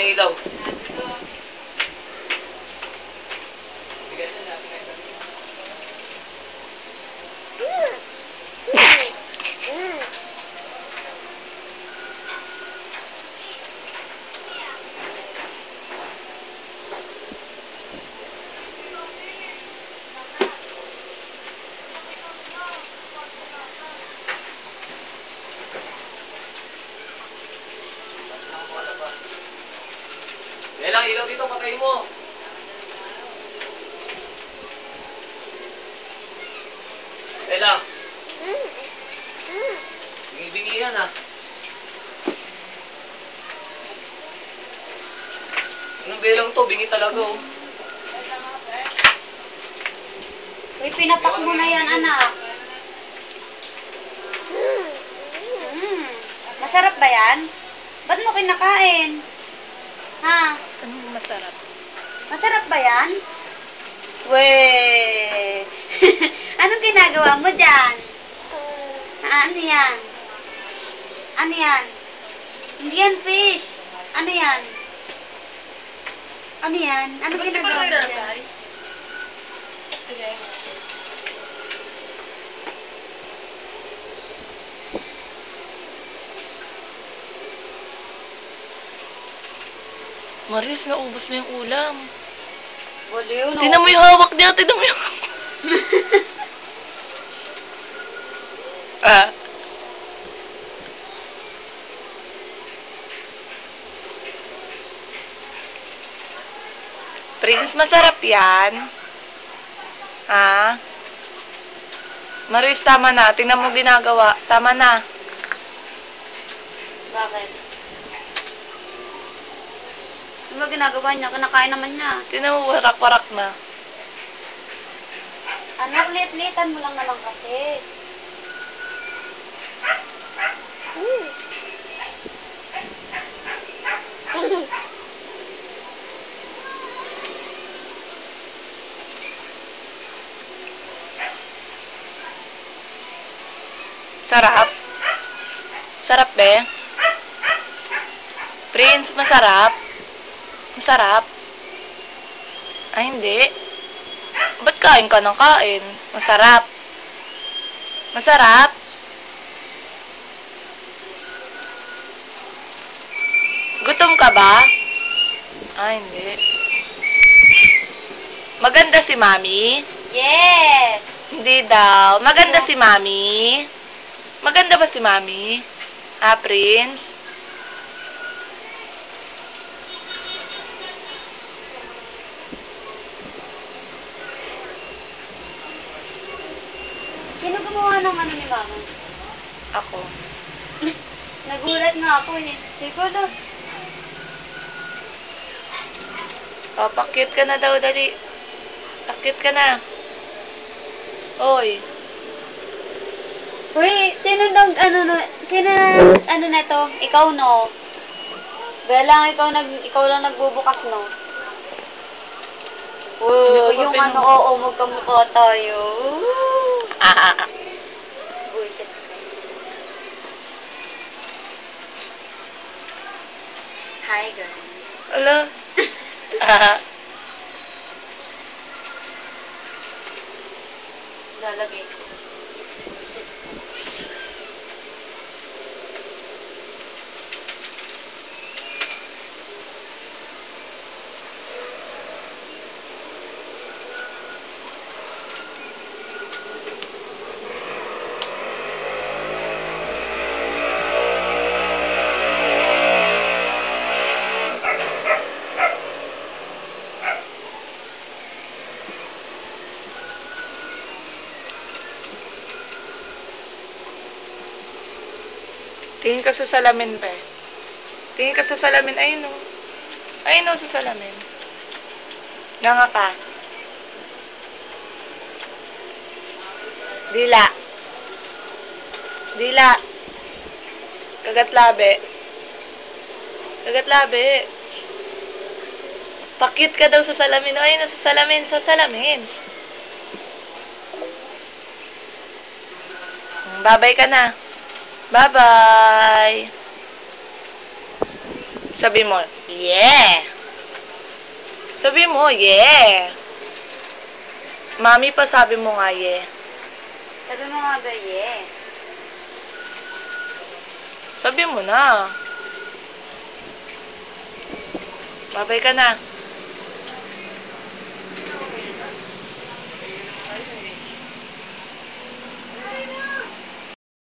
ng ilaw. Lang ilaw dito, patay mo. Lang. Bingi-bingi yan ah. Anong belang to? Bingi talaga oh. Uy, pinapak mo na yan, anak. Masarap ba yan? Ba't mo kinakain? Ha? Anong masarap? Masarap ba yan? Weh! Anong ginagawa mo dyan? Ano yan? Ano yan? Hindi yan fish. Ano yan? Ano yan? Ano ginagawa mo dyan? Maris, naubos na yung ulam. Baliw, no? Tingnan mo yung hawak niya. Tingnan mo yung ah. Prince, masarap yan. Ah. Maris, tama na. Tingnan mo ginagawa. Tama na. Bakit? Ano ba ginagawa niya? Kinakain naman niya. Tingnan mo, warak-warak na. Anak, liit-liitan mo lang naman kasi. Sarap? Sarap, be? Prince, masarap? Masarap? Ay, hindi. Ba't kain ka ng kain? Masarap? Masarap? Gutom ka ba? Ay, hindi. Maganda si Mami? Yes! Hindi daw. Maganda si Mami? Maganda ba si Mami? Ah, Prince? Sino gumawa ng ano ni Mama? Ako. Nagulat nga ako eh. Siguro. Oh, pakyut ka na daw, dali. Pakyut ka na. Oy. Uy, sino na to? Ikaw no? Belang ikaw lang nagbubukas no? Hindi ko pa Yung ano, pinubukas. oo, magkamukha tayo. Ah. Buisit. Hi, girl. Ala. Ah. Lalagay ko. Buisit. Tingin ka sa salamin, pe. Tingin ka sa salamin. Ayun, oh. Ayun, oh, sa salamin. Nga ka. Dila. Dila. Kagatlabe. Kagatlabe. Pakit ka daw sa salamin. Ayun, oh, sa salamin. Sa salamin. Babay ka na. Bye-bye. Sabi mo, Yeah! Sabi mo, yeah! Mami pa sabi mo nga, yeah. Sabi mo nga ba, yeah? Sabi mo na. Babay ka na.